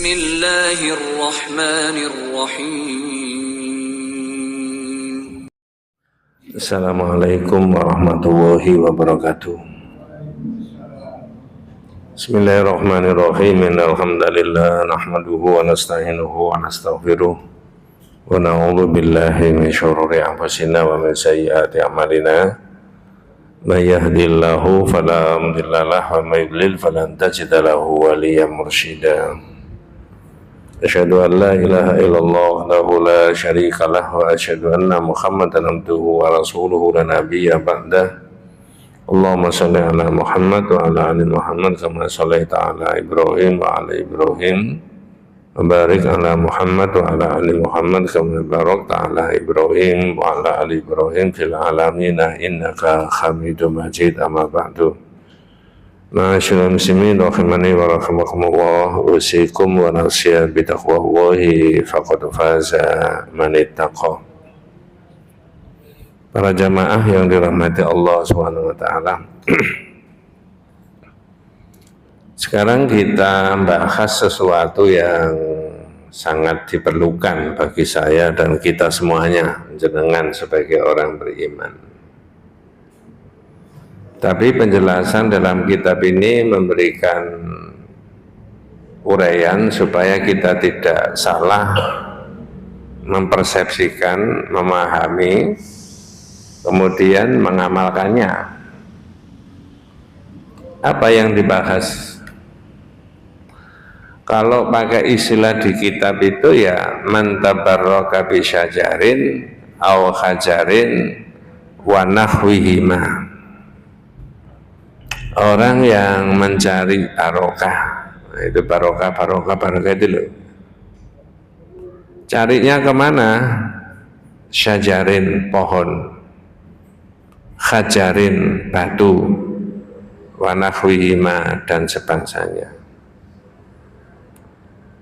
Bismillahirrahmanirrahim. Assalamualaikum warahmatullahi wabarakatuh. Bismillahirrahmanirrahim. Alhamdulillah nahmaduhu wa nasta'inuhu wa nastaghfiruh wa na'udzu billahi min syururi anfusina wa min sayyiati a'malina. May yahdihillahu fala mudhillalah wa may yudlil falan tajida lahu waliyyan mursyida. Asyhadu an la ilaha illallah wahdahu la syarika lah wa asyhadu anna Muhammadan abduhu wa rasuluhu la nabiyya ba'dah. Allahumma shalli ala Muhammad wa ala ali Muhammad kama shallaita ala Ibrahim wa ala Ibrahim wa barik ala Muhammad wa ala ali Muhammad kama barakta ala Ibrahim wa ala ali Ibrahim fil alamin innaka Hamidum Majid. Amma ba'du. Ma'asyiral muslimin rahimani wa rahimakumullah, usikum wa nasihat bitaqwallahi faqad faza man ittaqa. Para jamaah yang dirahmati Allah Subhanahu wa taala. Sekarang kita bahas sesuatu yang sangat diperlukan bagi saya dan kita semuanya, jenengan sebagai orang beriman. Tapi penjelasan dalam kitab ini memberikan uraian supaya kita tidak salah mempersepsikan, memahami, kemudian mengamalkannya. Apa yang dibahas? Kalau pakai istilah di kitab itu ya man tabarraka bi syajarin aw hajarin wa nahwihima. Orang yang mencari barokah, itu barokah itu loh. Carinya kemana? Syajarin, pohon, hajarin, batu, wanahwihima, dan sebangsanya.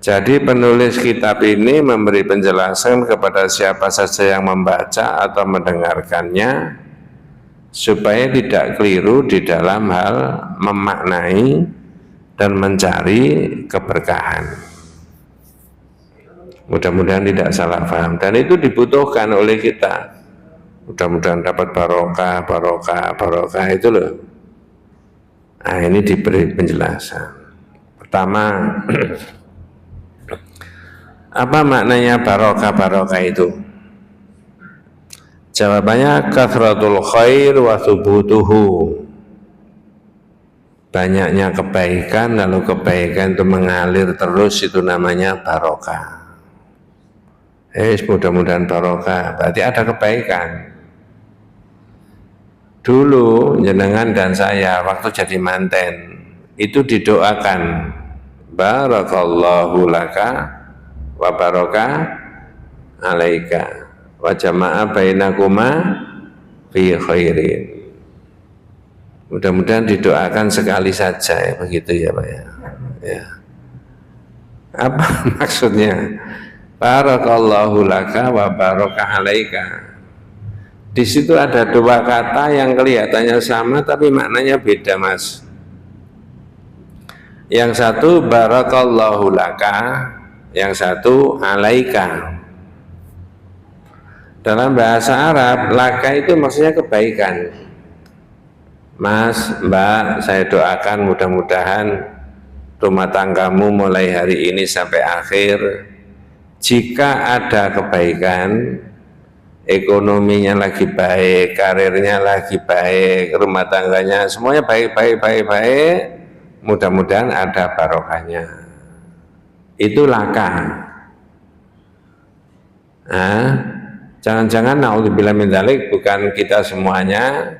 Jadi penulis kitab ini memberi penjelasan kepada siapa saja yang membaca atau mendengarkannya supaya tidak keliru di dalam hal memaknai dan mencari keberkahan. Mudah-mudahan tidak salah paham, dan itu dibutuhkan oleh kita. Mudah-mudahan dapat barokah itu loh. Nah, ini diberi penjelasan. Pertama, apa maknanya barokah itu? Jawabannya kathratul khair wa thubutuhu. Banyaknya kebaikan, lalu kebaikan itu mengalir terus, itu namanya barokah. Mudah-mudahan barokah, berarti ada kebaikan. Dulu jenengan dan saya waktu jadi manten itu didoakan barakallahu laka wa baraka alaika wa jama'a bainakuma fi khairin. Mudah-mudahan didoakan sekali saja ya, begitu ya Pak ya. Ya. Apa maksudnya? Barakallahu laka wa baraka alaika. Di situ ada dua kata yang kelihatannya sama tapi maknanya beda, Mas. Yang satu barakallahu laka, yang satu alaika. Dalam bahasa Arab, laka itu maksudnya kebaikan. Mas, Mbak, saya doakan mudah-mudahan rumah tanggamu mulai hari ini sampai akhir, jika ada kebaikan, ekonominya lagi baik, karirnya lagi baik, rumah tangganya semuanya baik, mudah-mudahan ada barokahnya. Itu laka. Nah, jangan-jangan naudzubillah min dzalik, bukan kita semuanya.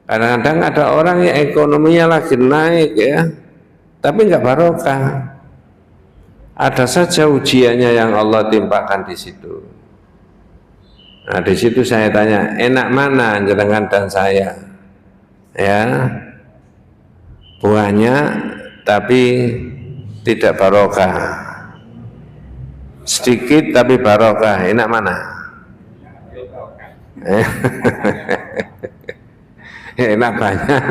Kadang-kadang ada orang yang ekonominya lagi naik ya, tapi nggak barokah. Ada saja ujiannya yang Allah timpakan di situ. Nah, di situ saya tanya, enak mana jenengan dan saya? Ya, buahnya tapi tidak barokah. Sedikit tapi barokah, enak mana? Enak banyak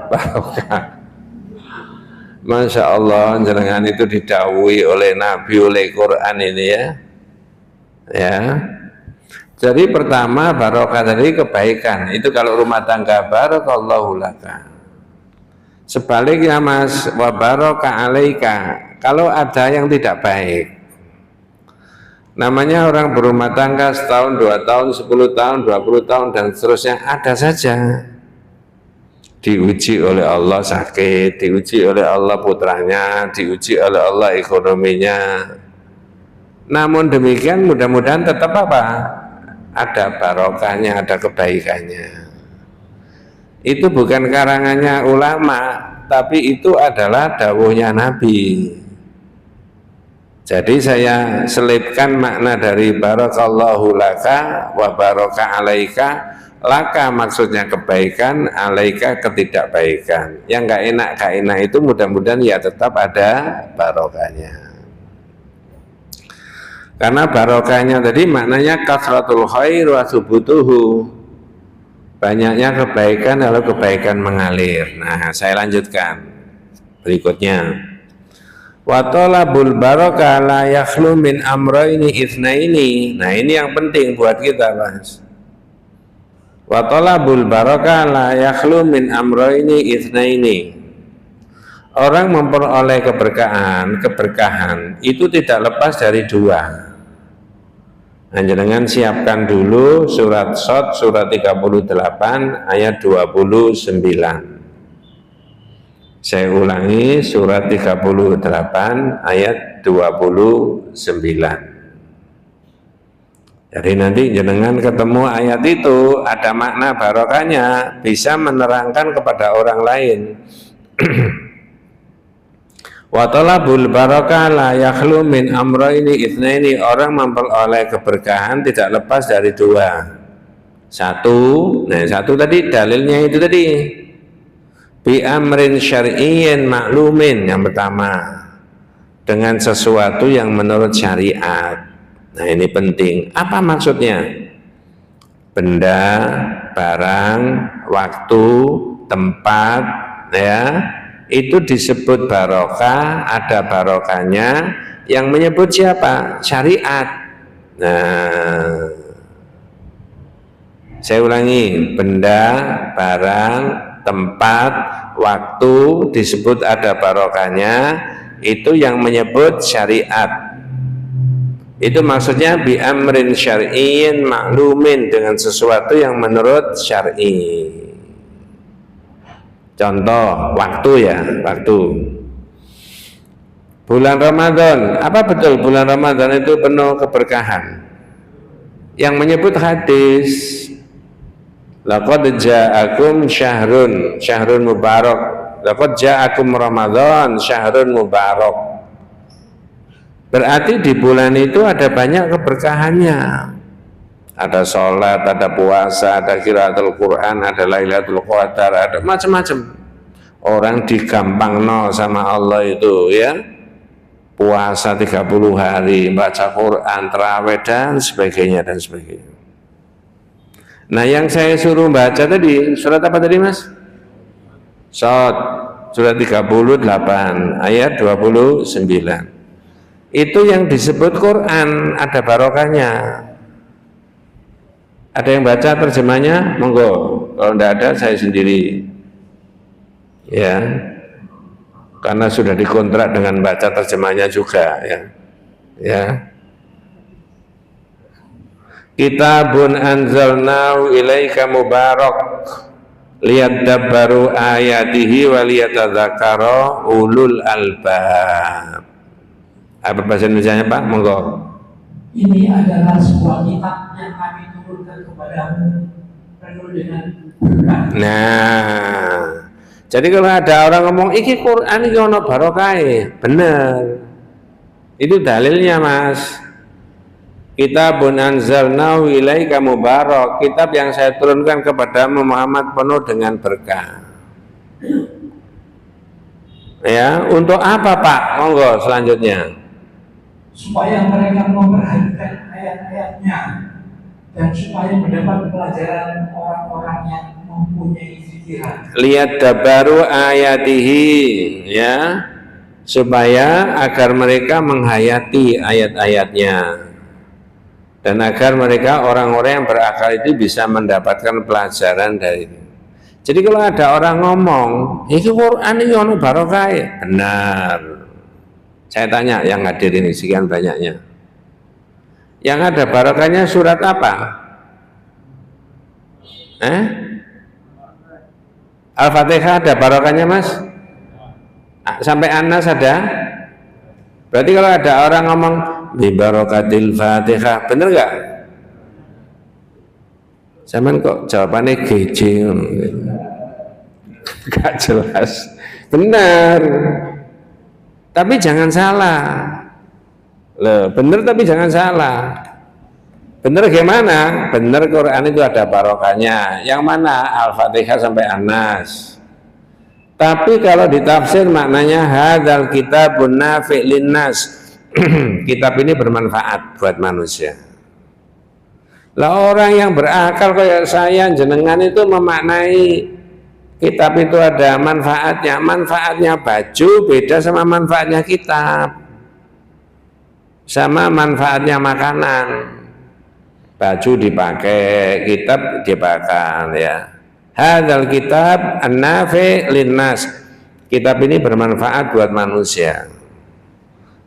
barokah. Masya Allah, jenengan itu didhawuhi oleh Nabi, oleh Quran ini ya. Ya. Jadi pertama barokah dari kebaikan. Itu kalau rumah tangga, barakallahu laka. Sebaliknya Mas, wa barokah alaika. Kalau ada yang tidak baik, namanya orang berumah tangga setahun, 2 tahun, 10 tahun, 20 tahun dan seterusnya, ada saja diuji oleh Allah sakit, diuji oleh Allah putranya, diuji oleh Allah ekonominya. Namun demikian mudah-mudahan tetap apa? Ada barokahnya, ada kebaikannya. Itu bukan karangannya ulama, tapi itu adalah dawuhnya Nabi. Jadi saya selipkan makna dari barakallahu laka wa barokah alaika. Laka maksudnya kebaikan, alaika ketidakbaikan. Yang gak enak itu mudah-mudahan ya tetap ada barokahnya. Karena barokahnya tadi maknanya kasratul khair wa subutuhu. Banyaknya kebaikan lalu kebaikan mengalir. Nah, saya lanjutkan berikutnya. Wa talabul barokah la yakhlu min amrayni itsnaini. Nah, ini yang penting buat kita, Mas. Wa talabul barokah la yakhlu min amrayni itsnaini. Orang memperoleh keberkahan itu tidak lepas dari dua. Jenengan siapkan dulu surat Shad surat 38 ayat 29. Saya ulangi surat 38 ayat 29. Jadi nanti jenengan ketemu ayat itu ada makna barokahnya, bisa menerangkan kepada orang lain. Wa talabul barokah la yakhlu min amrayni itsnaini. Orang memperoleh keberkahan tidak lepas dari dua. Satu tadi dalilnya itu tadi. Bi amrin syar'iyyin maklumin, yang pertama. Dengan sesuatu yang menurut syariat. Nah, ini penting. Apa maksudnya? Benda, barang, waktu, tempat, ya, itu disebut barokah, ada barokahnya. Yang menyebut siapa? Syariat. Nah, saya ulangi, benda, barang, tempat, waktu disebut ada barokahnya, itu yang menyebut syariat. Itu maksudnya bi amrin syar'iyyin maklumin, dengan sesuatu yang menurut syar'i. Contoh waktu ya, waktu. Bulan Ramadan, apa betul bulan Ramadan itu penuh keberkahan? Yang menyebut hadis, laqad ja'akum syahrun mubarak. Laqad ja'akum Ramadan syahrun mubarak. Berarti di bulan itu ada banyak keberkahannya. Ada sholat, ada puasa, ada qiraatul Quran, ada Lailatul Qadar, ada macam-macam. Orang digampangno sama Allah itu ya. Puasa 30 hari, baca Quran, tarawih dan sebagainya dan sebagainya. Nah, yang saya suruh baca tadi surat apa tadi, Mas? Shad surat 38 ayat 29. Itu yang disebut Quran, ada barokahnya. Ada yang baca terjemahnya? Monggo. Kalau tidak ada, saya sendiri. Ya, karena sudah dikontrak dengan baca terjemahnya juga. Ya. Kitabun anzalnahu ilaika mubarak liyadabbaru ayatihi wa liyatadzakara ulul albab. Apa bahasa Indonesianya, Pak? Monggo. Ini adalah sebuah kitab yang kami turunkan kepadamu penuh dengan berkah. Nah, jadi kalau ada orang ngomong iki Quran iki ono barokah, bener. Itu dalilnya, Mas. Kitabun anzalnahu ilaika mubarak, kitab yang saya turunkan kepada Muhammad penuh dengan berkah. Ya, untuk apa, Pak? Monggo selanjutnya. Supaya mereka memperhatikan ayat-ayatnya dan supaya mendapat pelajaran orang-orang yang mempunyai pikiran. Lihat dabaru ayatihi, ya. supaya agar mereka menghayati ayat-ayatnya dan agar mereka orang-orang yang berakal itu bisa mendapatkan pelajaran dari itu. Jadi kalau ada orang ngomong, itu Quran ini ono barokah, benar. Saya tanya yang hadir ini sekian banyaknya, yang ada barokahnya surat apa? Al-Fatihah ada barokahnya Mas? Sampai Anas ada? Berarti kalau ada orang ngomong bi barokatil Fatihah, bener nggak? Zaman kok jawabannya GJ, nggak jelas. Benar, tapi jangan salah. Loh, bener tapi jangan salah. Bener gimana? Bener Quran itu ada barokahnya. Yang mana? Al-Fatihah sampai Anas. Tapi kalau ditafsir maknanya hadzal kitabun nafi' linnas. Kitab ini bermanfaat buat manusia. Lah orang yang berakal kayak saya jenengan itu memaknai kitab itu ada manfaatnya. Manfaatnya baju beda sama manfaatnya kitab. Sama manfaatnya makanan. Baju dipakai, kitab dipakai ya. Hadzal kitab an-nafi' linnas. Kitab ini bermanfaat buat manusia.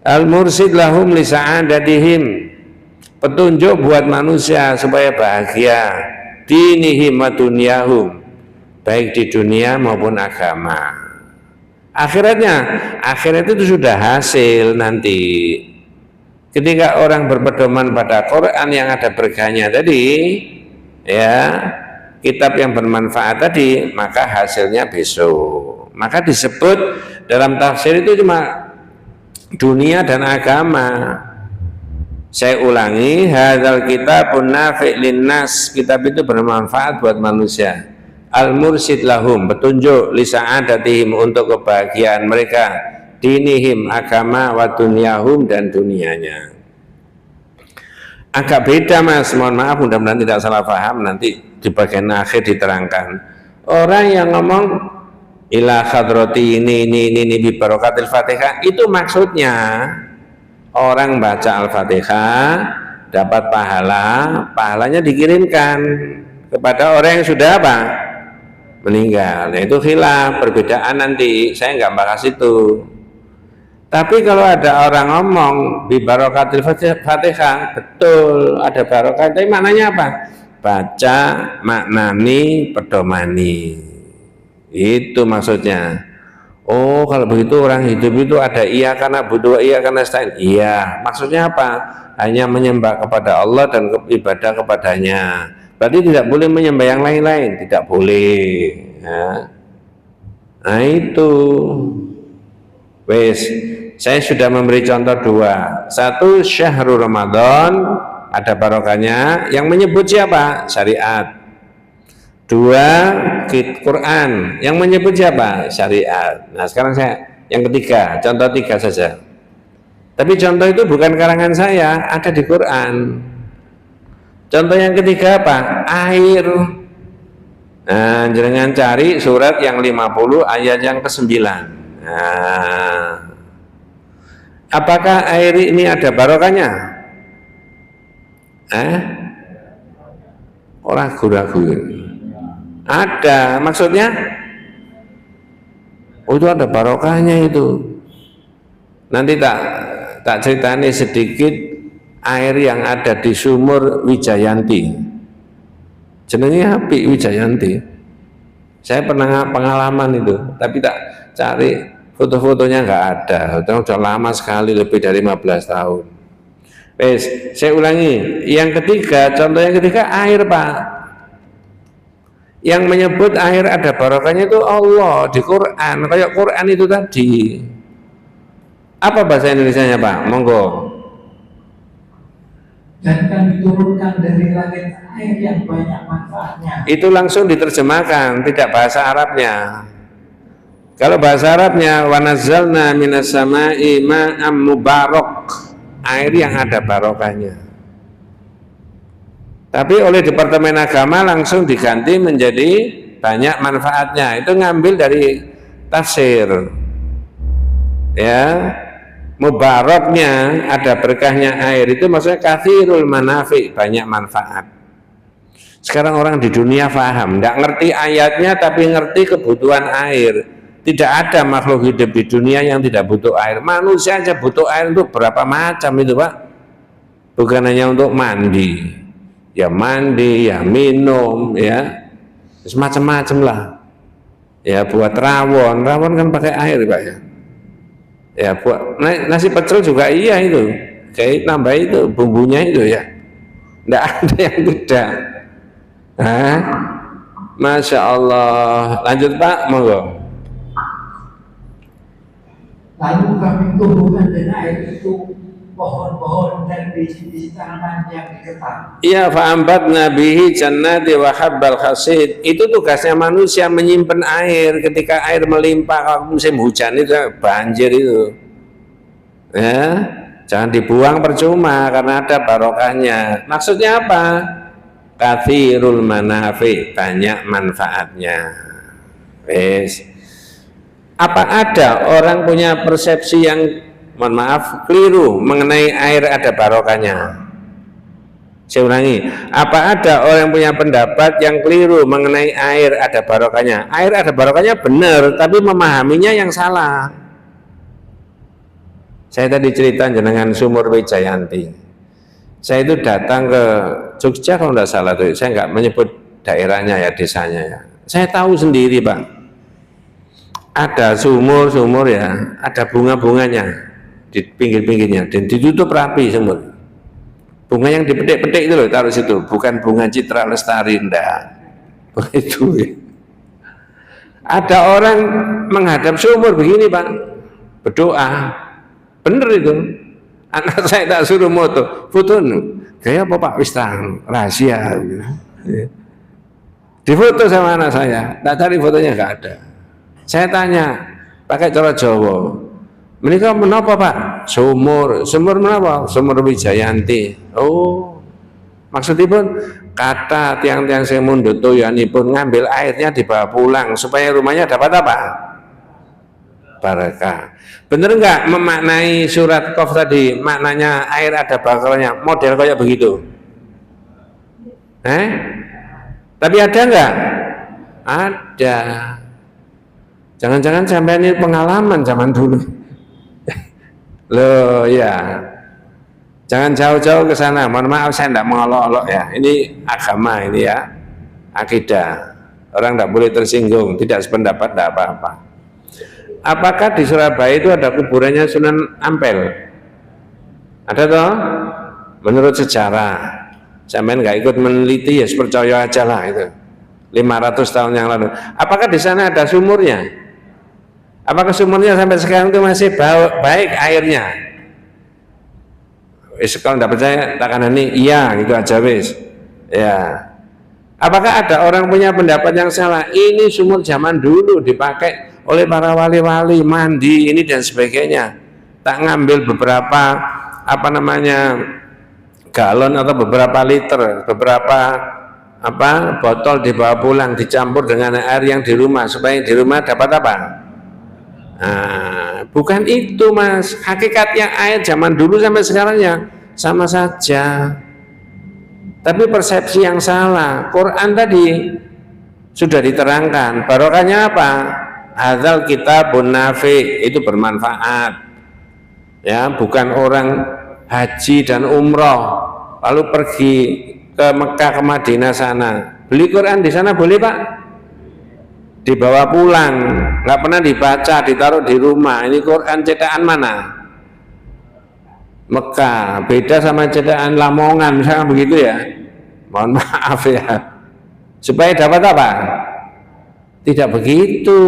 Al-mursid lahum li sa'adatihim. Petunjuk buat manusia supaya bahagia dinihim wa dunyahum, baik di dunia maupun agama. Akhirat itu sudah hasil nanti. Ketika orang berpedoman pada Quran yang ada berkahnya tadi, ya, kitab yang bermanfaat tadi, maka hasilnya besok. Maka disebut dalam tafsir itu cuma dunia dan agama. Saya ulangi, hadzal kitabun nafi' linnas. Kitab itu bermanfaat buat manusia. Al-mursid lahum, petunjuk li sa'adatihim, untuk kebahagiaan mereka, dinihim, agama, wa dunyahum, dan dunianya. Agak beda Mas, mohon maaf, mudah-mudahan tidak salah paham, nanti di bagian akhir diterangkan. Orang yang ngomong ila khadrati ini bi barokatil Fatihah, itu maksudnya orang baca Al-Fatihah dapat pahalanya dikirimkan kepada orang yang sudah apa? Meninggal. Nah, itu khilaf, perbedaan nanti, saya nggak bahas itu. Tapi kalau ada orang ngomong bi barokatil Fatihah, betul ada barokah, tapi maknanya apa? Baca, maknani, pedomani. Itu maksudnya. Oh, kalau begitu orang hidup itu ada iya karena butuh, iya karena nasta'in. Iya, maksudnya apa? Hanya menyembah kepada Allah dan ibadah kepadanya. Berarti tidak boleh menyembah yang lain-lain, tidak boleh. Ya. Nah itu, wes, saya sudah memberi contoh dua. Satu, syahrul Ramadan, ada barokahnya. Yang menyebut siapa? Syariat. Dua, Quran, yang menyebut siapa? Syariat. Nah sekarang saya yang ketiga, contoh tiga saja. Tapi contoh itu bukan karangan saya, ada di Quran. Contoh yang ketiga apa? Air. Nah, jangan cari surat yang 50 ayat yang ke-9. Nah, apakah air ini ada barokahnya? Orang ragu-ragu. Ada, maksudnya itu ada barokahnya itu. Nanti tak ceritani sedikit air yang ada di sumur Wijayanti. Jenengnya api Wijayanti. Saya pernah pengalaman itu, tapi tak cari foto-fotonya nggak ada. Sudah lama sekali, lebih dari 15 tahun. Saya ulangi, yang ketiga, contoh yang ketiga air Pak. Yang menyebut air ada barokahnya itu Allah di Quran, kayak Quran itu tadi. Apa bahasa Indonesianya Pak? Monggo. Dan kan diturunkan dari langit air yang banyak manfaatnya. Itu langsung diterjemahkan, tidak bahasa Arabnya. Kalau bahasa Arabnya, wa nazzalna minas sama'i ma'am mubarak, air yang ada barokahnya. Tapi oleh Departemen Agama langsung diganti menjadi banyak manfaatnya. Itu ngambil dari tafsir. ya, mubaraknya, ada berkahnya air itu maksudnya kathirul manafi, banyak manfaat. Sekarang orang di dunia paham, tidak ngerti ayatnya tapi ngerti kebutuhan air. Tidak ada makhluk hidup di dunia yang tidak butuh air. Manusia aja butuh air untuk berapa macam itu, Pak. Bukan hanya untuk mandi, ya mandi, ya minum, ya semacam-macam lah. Ya buat rawon kan pakai air, Pak, ya. Ya buat nasi pecel juga iya itu, kayak tambah itu bumbunya itu ya. Tidak ada yang tidak. Masya Allah. Lanjut Pak, monggo. Lalu kami tumbuhkan dengan air itu pohon-pohon dan biji-biji tanaman yang diketang. Iya, fa'ambat nabihi jannati wa habbal hasid. Itu tugasnya manusia, menyimpan air. Ketika air melimpah kalau musim hujan itu banjir itu. Ya, jangan dibuang percuma karena ada barokahnya. Maksudnya apa? Kathirul manafi, banyak manfaatnya. Wes. Apa ada orang punya persepsi yang mohon maaf keliru mengenai air ada barokahnya? Saya ulangi, apa ada orang punya pendapat yang keliru mengenai air ada barokahnya? Air ada barokahnya benar, tapi memahaminya yang salah. Saya tadi cerita jenengan Sumur Wijayanti. Saya itu datang ke Jogja kalau tidak salah tuh, saya nggak menyebut daerahnya ya, desanya ya. Saya tahu sendiri Pak. Ada sumur ya, ada bunga-bunganya di pinggir-pinggirnya dan ditutup rapi sumur. Bunga yang dipetik-petik itu loh taruh situ, bukan bunga Citra Lestari, enggak. Begitu ya. Ada orang menghadap sumur begini Pak, berdoa, bener itu. Anak saya tak suruh foto kayak apa Pak, wis rahasia gitu. Difoto sama anak saya, tak cari fotonya nggak ada. Saya tanya, pakai cara Jawa, menikah menapa Pak? Sumur menapa? Sumur Wijayanti. Oh, maksudnya pun kata tiang-tiang saya mundut toyanipun ngambil airnya dibawa pulang supaya rumahnya dapat apa? Barakah. Bener nggak memaknai surat Qaf tadi? Maknanya air ada barakahnya, model kayak begitu. Tapi ada nggak? Ada. Jangan-jangan sampai ini pengalaman zaman dulu. Loh ya. Jangan jauh-jauh ke sana. Mohon maaf saya tidak mengolok-olok ya. Ini agama ini ya. Akidah. Orang tidak boleh tersinggung, tidak sependapat, tidak apa-apa. Apakah di Surabaya itu ada kuburannya Sunan Ampel? Ada toh? Menurut sejarah. Sampai nggak ikut meneliti ya percaya aja lah itu. 500 tahun yang lalu. Apakah di sana ada sumurnya? Apakah sumurnya sampai sekarang itu masih baik airnya? Kalau tidak percaya takkan ini iya gitu aja wis. Ya. Apakah ada orang punya pendapat yang salah? Ini sumur zaman dulu dipakai oleh para wali-wali mandi ini dan sebagainya. Tak ngambil beberapa galon atau beberapa liter, beberapa botol dibawa pulang dicampur dengan air yang di rumah supaya di rumah dapat apa? Bukan itu Mas. Hakikatnya air zaman dulu sampai sekarangnya sama saja. Tapi persepsi yang salah. Quran tadi sudah diterangkan. Barokahnya apa? Hadzal kitabun nafi, itu bermanfaat. Ya, bukan orang haji dan umroh lalu pergi ke Mekah ke Madinah sana. Beli Quran di sana boleh Pak? Dibawa pulang, nggak pernah dibaca, ditaruh di rumah. Ini Quran cetakan mana? Mekah, beda sama cetakan Lamongan misalnya begitu ya. Mohon maaf ya. Supaya dapat apa? Tidak begitu.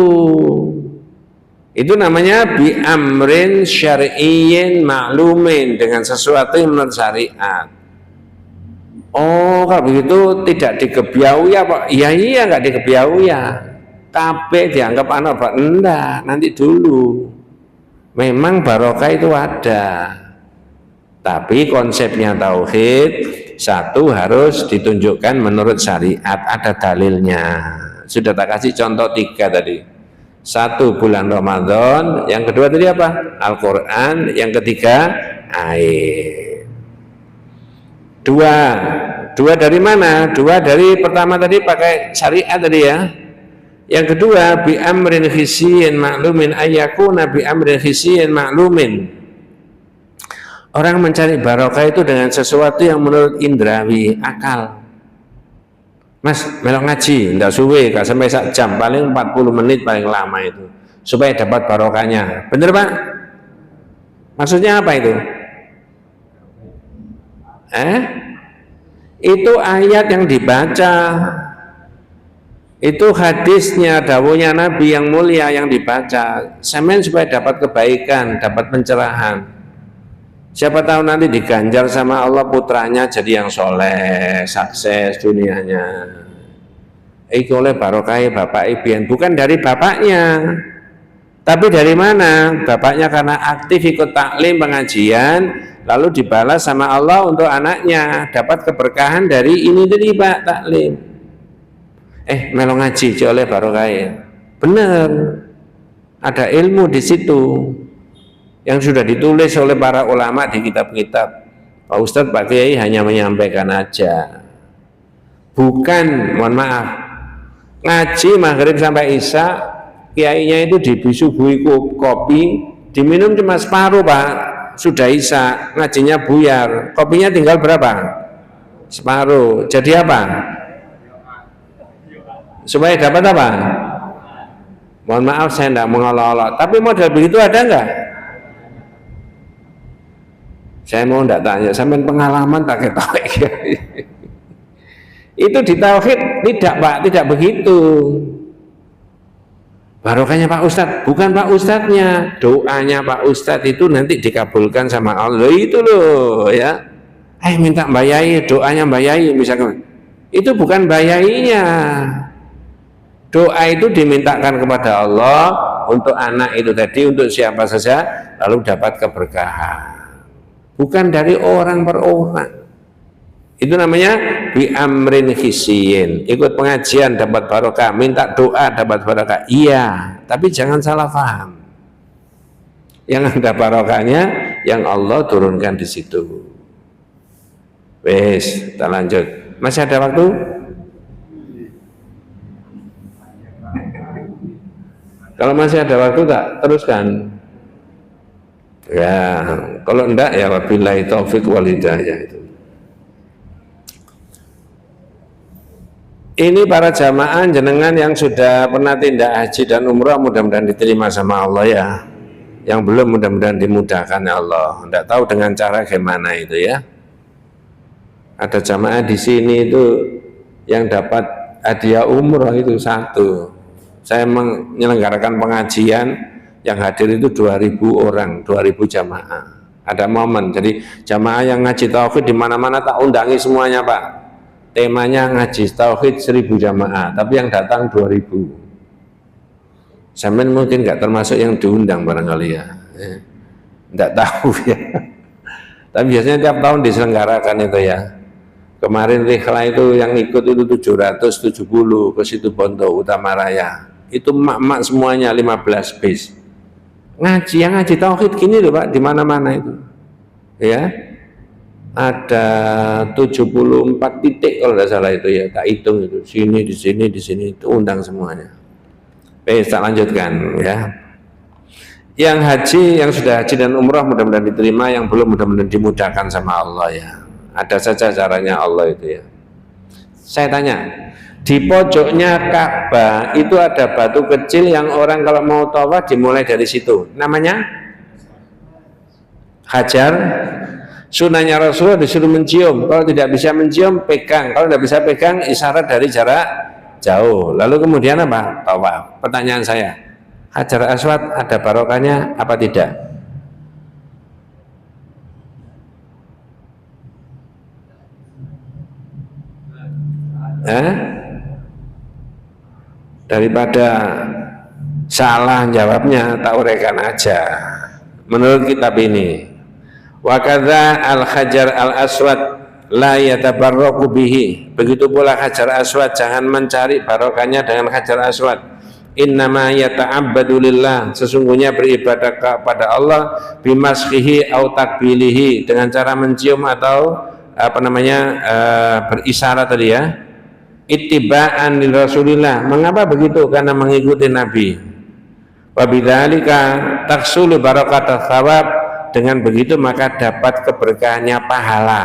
Itu namanya bi amrin syar'iyyin ma'lumin, dengan sesuatu yang menurut syariat. Oh, kalau begitu tidak digebiau ya Pak? Iya nggak digebiau ya. Kabeh dianggap apa? Enggak, nanti dulu. Memang barokah itu ada. Tapi konsepnya tauhid, satu harus ditunjukkan menurut syariat, ada dalilnya. Sudah tak kasih contoh 3 tadi. Satu, bulan Ramadan. Yang kedua tadi apa? Al-Quran. Yang ketiga, air. Dua dari mana? Dua dari pertama tadi pakai syariat tadi ya. Yang kedua, bi amrin khisiyin ma'lumin ayyakuna bi amrin khisiyin ma'lumin. Orang mencari barokah itu dengan sesuatu yang menurut indrawi, akal. Mas, melok ngaji, ndak suwe, gak sampai sak jam, paling 40 menit paling lama itu, supaya dapat barokahnya. Bener Pak? Maksudnya apa itu? Itu ayat yang dibaca, itu hadisnya, dawuhnya Nabi yang mulia yang dibaca, semen supaya dapat kebaikan, dapat pencerahan. Siapa tahu nanti diganjar sama Allah putranya jadi yang soleh, sukses dunianya. Itu oleh barokai bapak Ibian, bukan dari bapaknya, tapi dari mana? Bapaknya karena aktif ikut taklim pengajian, lalu dibalas sama Allah untuk anaknya dapat keberkahan dari ini tadi Pak taklim. Melo ngaji oleh barokai, bener, ada ilmu di situ yang sudah ditulis oleh para ulama di kitab-kitab. Pak Ustadz, Pak Kiai hanya menyampaikan aja, bukan, mohon maaf, ngaji maghrib sampai isya, kiainya itu disuguhi kopi, diminum cuma separuh Pak, sudah isya, ngajinya buyar, kopinya tinggal berapa? Separuh. Jadi apa? Supaya dapat apa? Mohon maaf saya tidak mengolok-olok, tapi model begitu ada enggak? Saya mau tidak tanya, sampai pengalaman tak ketahui. Itu di tauhid tidak Pak, tidak begitu. Barokahnya Pak Ustadz, bukan Pak Ustadznya, doanya Pak Ustadz itu nanti dikabulkan sama Allah. Itu loh ya. Minta Mbak Yai, doanya Mbak Yai misalkan. Itu bukan Mbak Yainya. Doa itu dimintakan kepada Allah untuk anak itu tadi, untuk siapa saja, lalu dapat keberkahan. Bukan dari orang per orang. Itu namanya bi amrin khisiyin. Ikut pengajian dapat barokah, minta doa dapat barokah. Iya, tapi jangan salah paham. Yang ada barokahnya yang Allah turunkan di situ. Wes, kita lanjut. Masih ada waktu? Kalau masih ada waktu tak teruskan. Ya, kalau enggak ya wabillahi taufik wal hidayah itu. Ini para jamaah jenengan yang sudah pernah tindak haji dan umrah, mudah-mudahan diterima sama Allah ya. Yang belum mudah-mudahan dimudahkan ya Allah. Enggak tahu dengan cara gimana itu ya. Ada jamaah di sini itu yang dapat hadiah umrah itu satu. Saya menyelenggarakan pengajian, yang hadir itu 2.000 orang, 2.000 jamaah. Ada momen, jadi jamaah yang ngaji tauhid di mana-mana tak undangi semuanya Pak. Temanya ngaji tauhid 1.000 jamaah, tapi yang datang 2.000. Sampai mungkin nggak termasuk yang diundang barangkali ya. Nggak tahu ya. Tapi biasanya tiap tahun diselenggarakan itu ya. Kemarin Rihla itu yang ikut itu 770 ke situ Bondo Utama Raya. Itu emak-emak semuanya 15 bis. Ngaji yang ngaji tauhid gini loh Pak, di mana-mana itu. Ya. Ada 74 titik kalau tidak salah itu ya, tak hitung itu. Sini, di sini itu undang semuanya. Tak lanjutkan ya. Yang haji, yang sudah haji dan umrah mudah-mudahan diterima, yang belum mudah-mudahan dimudahkan sama Allah ya. Ada saja caranya Allah itu ya. Saya tanya, di pojoknya Ka'bah itu ada batu kecil yang orang kalau mau tawaf dimulai dari situ. Namanya Hajar. Sunahnya Rasulullah disuruh mencium. Kalau tidak bisa mencium, pegang. Kalau tidak bisa pegang, isyarat dari jarak jauh. Lalu kemudian apa? Tawaf. Pertanyaan saya, Hajar Aswad ada barokahnya apa tidak? Daripada salah jawabnya, tak uraikan aja. Menurut kitab ini, wa kadza al-hajar al-aswad la yatabarraku bihi. Begitu pula hajar aswad, jangan mencari barokahnya dengan hajar aswad. innama yata'abbadu lillah, sesungguhnya beribadah kepada Allah bimaskhihi au takbilihi, dengan cara mencium atau berisyarat tadi ya, ittiba'an li Rasulillah. Mengapa begitu? Karena mengikuti Nabi. Wa bidzalika taksulu barakatus thawab, dengan begitu maka dapat keberkahannya pahala.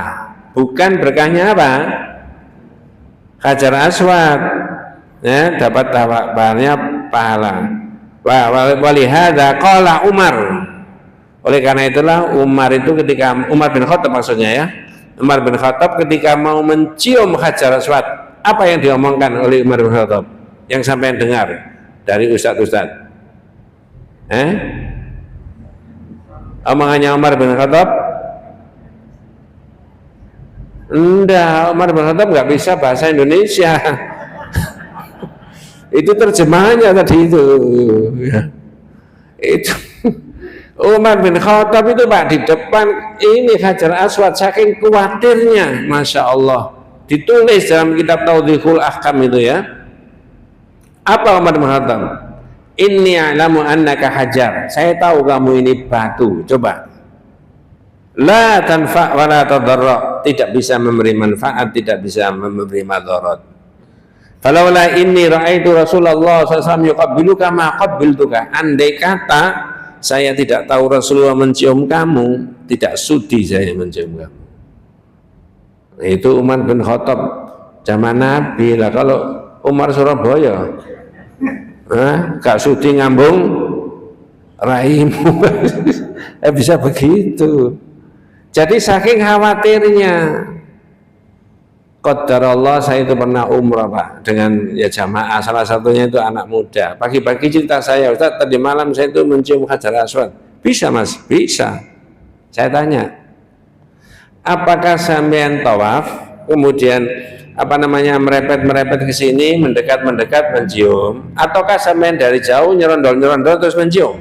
Bukan berkahnya apa? Hajar Aswad, ya, dapat tawabannya pahala. Walihada qala Umar, oleh karena itulah Umar itu ketika Umar bin Khattab maksudnya ya, Umar bin Khattab ketika mau mencium Hajar Aswad, apa yang diomongkan oleh Umar bin Khattab yang sampai dengar dari ustadz-ustadz? Omongannya Umar bin Khattab? Enggak, Umar bin Khattab nggak bisa bahasa Indonesia. Itu terjemahannya tadi itu. Itu Umar bin Khattab itu Pak di depan ini Hajar Aswad, saking khawatirnya, masya Allah. Ditulis dalam kitab Tawdihul Ahkam itu ya. Apa Umar bin Khattab? Inni a'lamu annaka hajar, saya tahu kamu ini batu. Coba, la tanfa' wa la tadarra, tidak bisa memberi manfaat, tidak bisa memberi madarat. Falaula inni ra'aitu Rasulullah SAW yuqabbiluka ma qabbiltuka, andai kata saya tidak tahu Rasulullah mencium kamu, tidak sudi saya mencium kamu. Itu Umar bin Khattab zaman Nabi lah. Kalau Umar Surabaya, gak sudi ngambung rahimu. Bisa begitu. Jadi saking khawatirnya, qadarullah, saya itu pernah umrah Pak dengan ya jamaah, salah satunya itu anak muda. Pagi-pagi cerita saya, Ustaz tadi malam saya itu mencium Hajar Aswad. Bisa Mas? Bisa. Saya tanya, apakah sampean tawaf kemudian merepet ke sini, mendekat mencium, ataukah sampean dari jauh nyerondol terus mencium?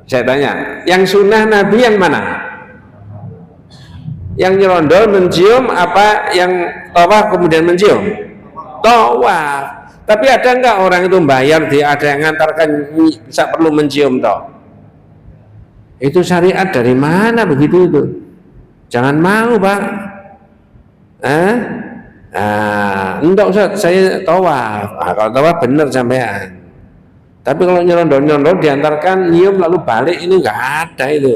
Saya tanya, yang sunnah Nabi yang mana? Yang nyerondol mencium apa yang tawaf kemudian mencium? Tawaf. Tapi ada enggak orang itu bayar, dia ada yang ngantarkan bisa perlu mencium toh? Itu syariat dari mana begitu itu? Jangan mau Pak. Enggak Ustaz, saya tawaf. Kalau tawaf benar sampean. Tapi kalau nyerondol diantarkan nyium lalu balik, ini enggak ada itu.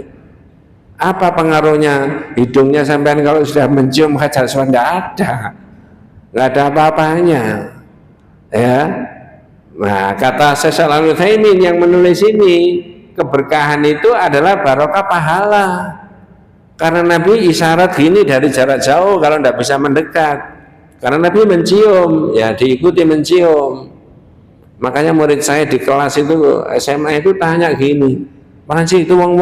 Apa pengaruhnya hidungnya sampean kalau sudah mencium Hajar Aswad? Enggak ada. Enggak ada apa-apanya. Ya. Nah, kata Syekh Shalal Utsaimin yang menulis ini, keberkahan itu adalah barokah pahala. Karena Nabi isyarat gini dari jarak jauh kalau tidak bisa mendekat. Karena Nabi mencium, ya diikuti mencium. Makanya murid saya di kelas itu SMA itu tanya gini, Pak sih itu wong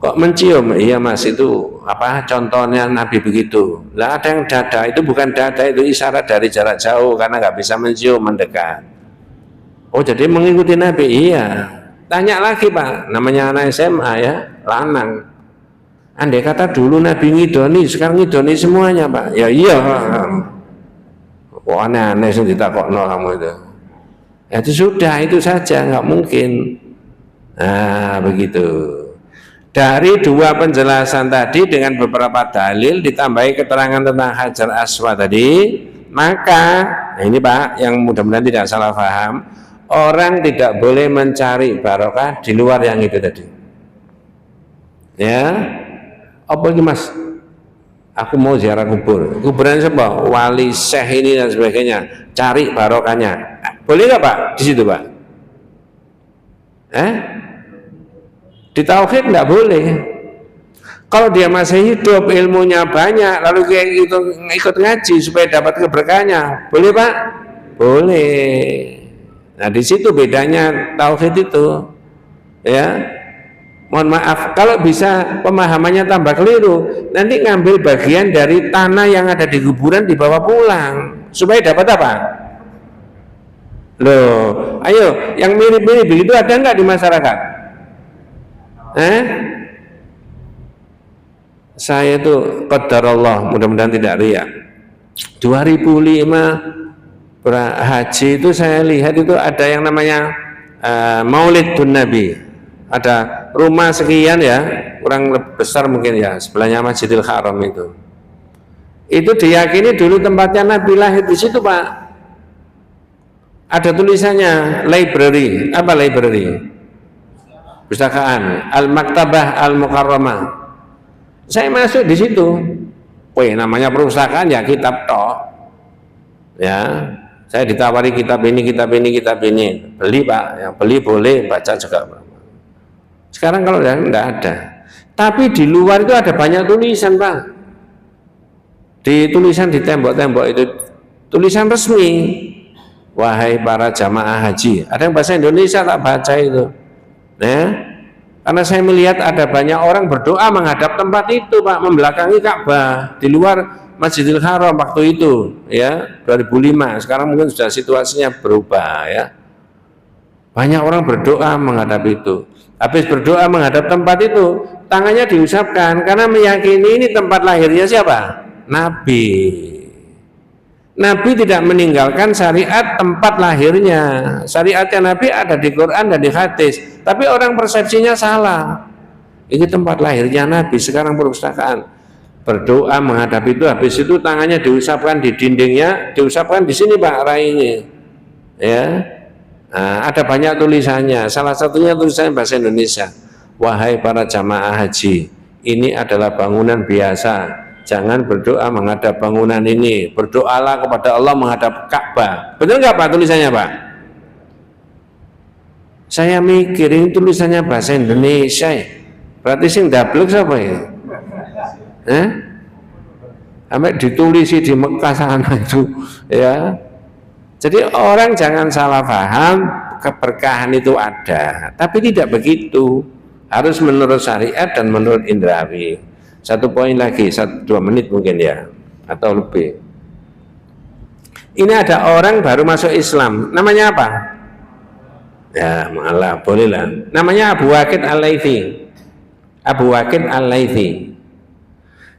kok mencium? Iya Mas, itu apa contohnya Nabi begitu. Lah ada yang dada, itu bukan dada, itu isyarat dari jarak jauh karena nggak bisa mencium mendekat. Oh jadi mengikuti Nabi? Iya. Tanya lagi Pak, namanya anak SMA ya, lanang. Andai kata dulu Nabi ngidoni, sekarang ngidoni semuanya Pak. Ya iya. Wah aneh-aneh sih ditakokno kamu itu. Ya itu sudah, itu saja, nggak mungkin. Nah begitu. Dari dua penjelasan tadi dengan beberapa dalil ditambahi keterangan tentang Hajar Aswad tadi, maka nah ini Pak yang mudah-mudahan tidak salah paham, orang tidak boleh mencari barokah di luar yang itu tadi. Ya. Apa ini Mas? Aku mau ziarah kubur. Kuburan siapa? Wali, syekh ini dan sebagainya. Cari barokahnya. Boleh nggak Pak? Di situ Pak? Di tauhid nggak boleh. Kalau dia masih hidup, ilmunya banyak, lalu kayak gitu ikut ngaji supaya dapat keberkahannya, boleh Pak? Boleh. Nah di situ bedanya tauhid itu, ya. Mohon maaf, kalau bisa pemahamannya tambah keliru, nanti ngambil bagian dari tanah yang ada di kuburan dibawa pulang, supaya dapat apa? Loh, ayo, yang mirip-mirip begitu ada nggak di masyarakat? Saya itu qadarullah, mudah-mudahan tidak riya. 2005 haji itu saya lihat itu ada yang namanya Maulidun Nabi, ada rumah sekian ya, kurang lebih besar mungkin ya, sebelahnya Masjidil Haram itu diyakini dulu tempatnya Nabi lahir di situ Pak. Ada tulisannya library, apa library? Pustakaan Al-Maktabah Al-Mukarramah. Saya masuk di situ. Wih, namanya perpustakaan ya kitab tok. Ya, saya ditawari kitab ini. Beli Pak, yang beli boleh, baca juga. Sekarang kalau enggak ada. Tapi di luar itu ada banyak tulisan Pak. Di tulisan di tembok-tembok itu tulisan resmi. Wahai para jamaah haji. Ada yang bahasa Indonesia tak baca itu. Ya, karena saya melihat ada banyak orang berdoa menghadap tempat itu Pak, membelakangi Ka'bah di luar Masjidil Haram waktu itu ya, 2005. Sekarang mungkin sudah situasinya berubah ya. Banyak orang berdoa menghadap itu. Habis berdoa menghadap tempat itu, tangannya diusapkan karena meyakini ini tempat lahirnya siapa? Nabi. Nabi tidak meninggalkan syariat tempat lahirnya. Syariatnya Nabi ada di Quran dan di hadis. Tapi orang persepsinya salah. Ini tempat lahirnya Nabi, sekarang perpustakaan. Berdoa menghadap itu, habis itu tangannya diusapkan di dindingnya, diusapkan di sini Pak rainya. Ya. Nah, ada banyak tulisannya. Salah satunya tulisan bahasa Indonesia. Wahai para jamaah haji, ini adalah bangunan biasa. Jangan berdoa menghadap bangunan ini. Berdoalah kepada Allah menghadap Ka'bah. Betul nggak Pak tulisannya Pak? Saya mikirin tulisannya bahasa Indonesia. Berarti sing dablek siapa ya? Sampai ditulisi di Mekah sana itu, ya. Jadi orang jangan salah paham, keberkahan itu ada, tapi tidak begitu. Harus menurut syariat dan menurut indrawi. Satu poin lagi, 1-2 menit mungkin ya, atau lebih. Ini ada orang baru masuk Islam, namanya apa? Ya, malah bolehlah. Namanya Abu Waqid Al-Laythi. Abu Waqid Al-Laythi.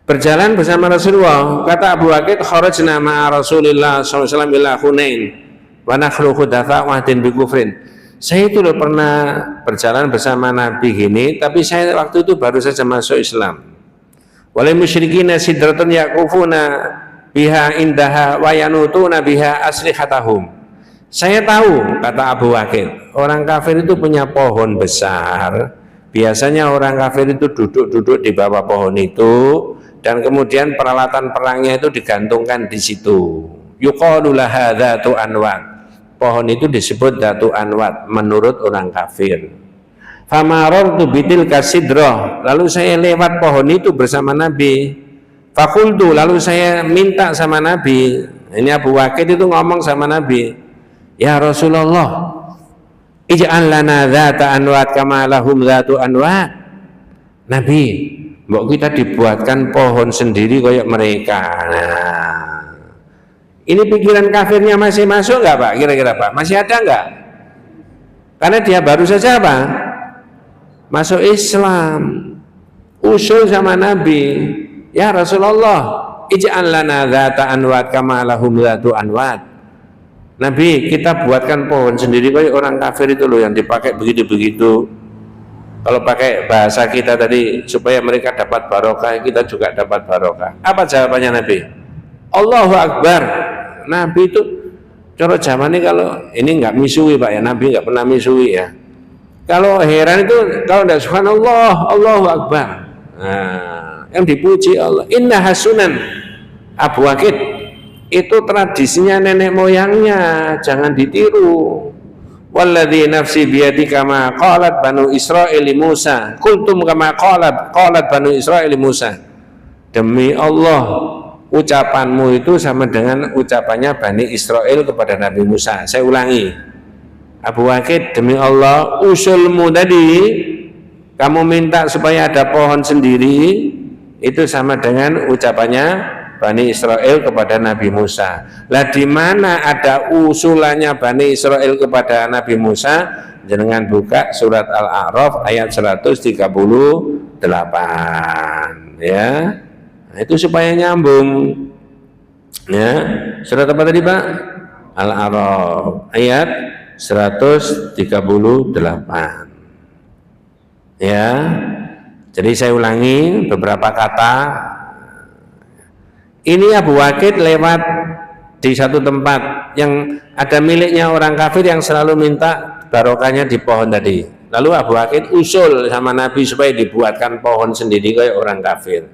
Berjalan bersama Rasulullah, kata Abu Waqid, kharajna ma'a Rasulillah SAW ila Hunain wa nakhlu khudatha wahdin bi kufrin. Saya itu pernah berjalan bersama Nabi gini, tapi saya waktu itu baru saja masuk Islam. Walil musyrikina sidratun yaqufuna biha indaha wa yanutuna biha aslihatahum. Saya tahu, kata Abu Waqid, orang kafir itu punya pohon besar. Biasanya orang kafir itu duduk-duduk di bawah pohon itu, dan kemudian peralatan perangnya itu digantungkan di situ. Yuqalu laha dzatu anwat. Pohon itu disebut dzatu anwat menurut orang kafir. Famarartu bitil kasidroh, lalu saya lewat pohon itu bersama Nabi. Fakultu, lalu saya minta sama Nabi. Ini Abu Waqid itu ngomong sama Nabi, ya Rasulullah, ij'al lana dzata anwat kama lahum dzatu anwat. Nabi, mbok kita dibuatkan pohon sendiri kayak mereka. Nah, ini pikiran kafirnya masih masuk nggak Pak? Kira-kira Pak, masih ada nggak? Karena dia baru saja apa? Masuk Islam, usul sama Nabi, ya Rasulullah, ij'al lana dzata anwat kama lahum dzatu anwat. Nabi, kita buatkan pohon sendiri kayak orang kafir itu loh, yang dipakai begitu-begitu. Kalau pakai bahasa kita tadi, supaya mereka dapat barokah, kita juga dapat barokah. Apa jawabannya Nabi? Allahu Akbar. Nabi itu cara zaman ini, kalau ini nggak misui Pak ya, Nabi nggak pernah misui ya. Kalau heran itu, kalau tidak subhanallah, Allahu Akbar. Nah, yang dipuji Allah. Inna hasunan. Abu Waqid, itu tradisinya nenek moyangnya, jangan ditiru. Walladzi nafsi biyadi kama qalat banu Israil Musa. Qultum kama qalat banu Israil Musa. Demi Allah, ucapanmu itu sama dengan ucapannya Bani Israel kepada Nabi Musa. Saya ulangi. Abu Waqid, demi Allah, usulmu tadi kamu minta supaya ada pohon sendiri, itu sama dengan ucapannya Bani Israel kepada Nabi Musa. Lah di mana ada usulannya Bani Israel kepada Nabi Musa? Jangan buka surat Al-A'raf ayat 138 ya. Nah, itu supaya nyambung. Ya, surat apa tadi Pak? Al-A'raf ayat 138. Ya. Jadi saya ulangi beberapa kata. Ini Abu Waqid lewat di satu tempat yang ada miliknya orang kafir yang selalu minta barokahnya di pohon tadi. Lalu Abu Waqid usul sama Nabi supaya dibuatkan pohon sendiri kayak orang kafir.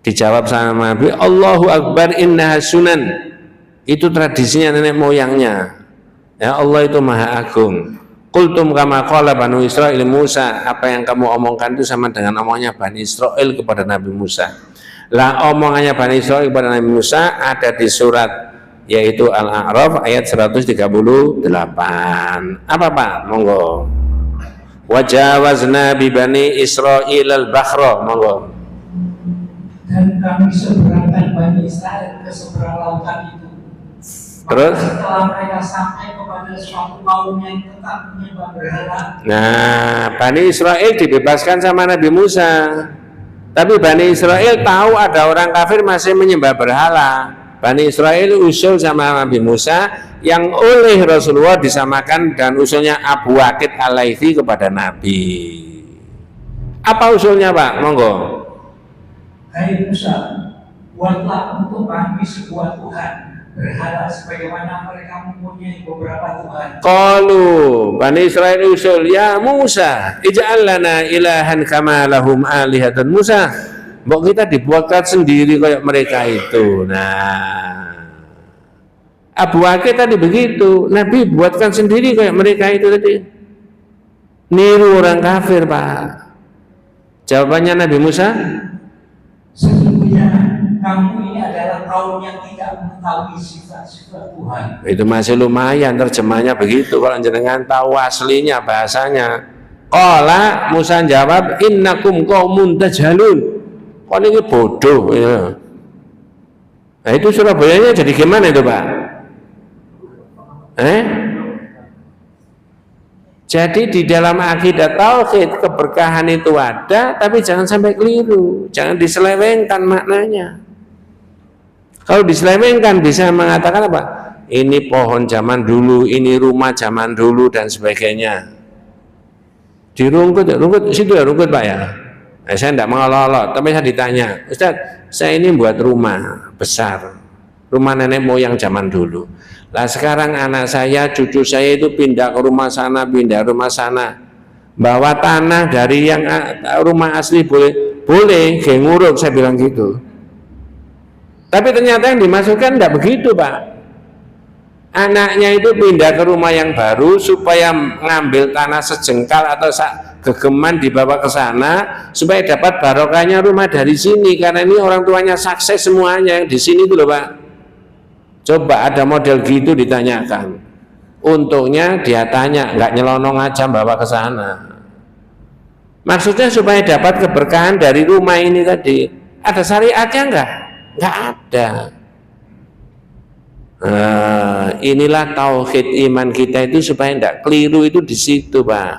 Dijawab sama Nabi, Allahu Akbar innaha sunan. Itu tradisinya nenek moyangnya. Ya, Allah itu Maha Agung. Qultum kama qala Banu Israil Musa. Apa yang kamu omongkan itu sama dengan omongnya Bani Israil kepada Nabi Musa. Lah omongannya Bani Israil kepada Nabi Musa ada di surat yaitu Al-A'raf ayat 138. Apa Pak? Monggo. Wajawazna bi Bani Israil al-Bakhra. Monggo. Dan kami seberangkan Bani Israel ke seberang lautan itu. Terus? Setelah mereka sampai kepada suatu kaum yang tetap menyembah berhala. Nah, Bani Israil dibebaskan sama Nabi Musa. Tapi Bani Israil tahu ada orang kafir masih menyembah berhala. Bani Israil usul sama Nabi Musa yang oleh Rasulullah disamakan dan usulnya Abu Waqid Al-Laitsi kepada Nabi. Apa usulnya Pak? Monggo. Hai Musa, buatlah untuk kami sebuah Tuhan berhala sebagaimana mereka mempunyai beberapa Tuhan. Qalu Bani Israil usul, ya Musa, ij'al lana ilahan kama lahum alihatan. Musa, mbok kita dibuatkan sendiri kayak mereka itu. Nah, Abu Waqid tadi begitu, Nabi buatkan sendiri kayak mereka itu tadi. Niru orang kafir, Pak. Jawabannya Nabi Musa, sesungguhnya kamu ini adalah kaum yang tidak mengetahui sifat-sifat Tuhan. itu masih lumayan terjemahnya begitu. Kalau jenengan tahu aslinya bahasanya, qala Musa jawab, innakum qaumun tajhalun. Kok ini bodoh ya. Nah itu Surabayanya jadi gimana itu Pak? Jadi di dalam akidah tauhid keberkahan itu ada, tapi jangan sampai keliru, jangan diselewengkan maknanya. Kalau diselewengkan bisa mengatakan apa? Ini pohon zaman dulu, ini rumah zaman dulu dan sebagainya. Dirungkut, rungkut situ ya rungkut Pak ya. Saya tidak mengolok-olok, tapi saya ditanya, Ustaz, saya ini buat rumah besar, rumah nenek moyang zaman dulu. Lah sekarang anak saya, cucu saya itu pindah ke rumah sana, pindah rumah sana. Bawa tanah dari yang rumah asli boleh, kayak nguruk, saya bilang gitu. Tapi ternyata yang dimasukkan tidak begitu Pak. Anaknya itu pindah ke rumah yang baru supaya ngambil tanah sejengkal atau gegeman dibawa ke sana supaya dapat barokahnya rumah dari sini, karena ini orang tuanya sukses semuanya yang di sini itu loh Pak. Coba ada model gitu ditanyakan, untungnya dia tanya, nggak nyelonong aja bawa ke sana. Maksudnya supaya dapat keberkahan dari rumah ini tadi. Ada syariatnya enggak? Enggak ada. Inilah tauhid iman kita itu supaya enggak keliru itu di situ Pak.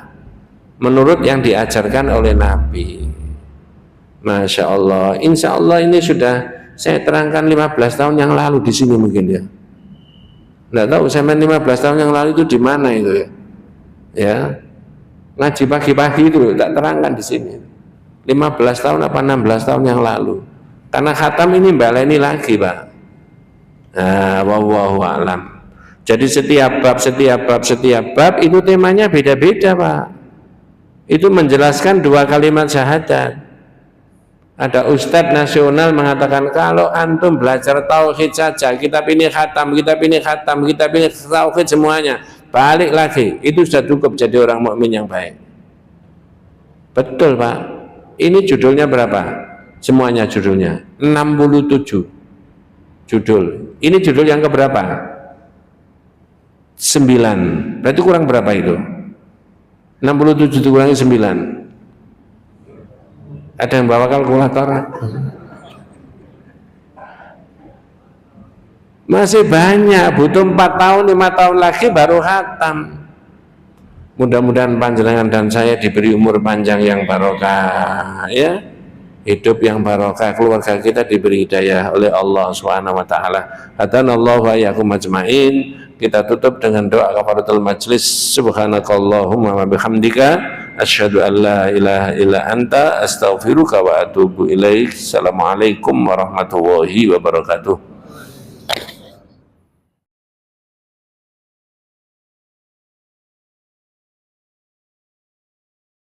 Menurut yang diajarkan oleh Nabi. Masya Allah. Insya Allah ini sudah saya terangkan 15 tahun yang lalu di sini mungkin ya. Enggak tahu saya main 15 tahun yang lalu itu di mana itu ya. Ya. Ngaji pagi-pagi itu tak terangkan di sini. 15 tahun apa 16 tahun yang lalu. Karena khatam ini baleni lagi, Pak. Nah, wallahu a'lam. Jadi setiap bab itu temanya beda-beda, Pak. Itu menjelaskan 2 kalimat syahadat. Ada ustadz nasional mengatakan kalau antum belajar tauhid saja, kita pilih khatam, kita pilih tauhid semuanya, balik lagi, itu sudah cukup jadi orang mukmin yang baik. Betul Pak. Ini judulnya berapa? Semuanya judulnya 67 judul. Ini judul yang keberapa? 9. Berarti kurang berapa itu? 67 dikurangi 9. Ada yang bawa kalkulator? Masih banyak, butuh 4 tahun, 5 tahun lagi baru khatam. Mudah-mudahan panjenengan dan saya diberi umur panjang yang barokah, ya, hidup yang barokah, keluarga kita diberi hidayah oleh Allah Subhanahu wa taala. Hadanallahu wa iyyakum ajmain. kita tutup dengan doa kafaratul majlis. Subhanakallahumma wa bihamdika asyhadu an la ilaha illa anta astaghfiruka wa atubu ilaik. Assalamualaikum warahmatullahi wabarakatuh.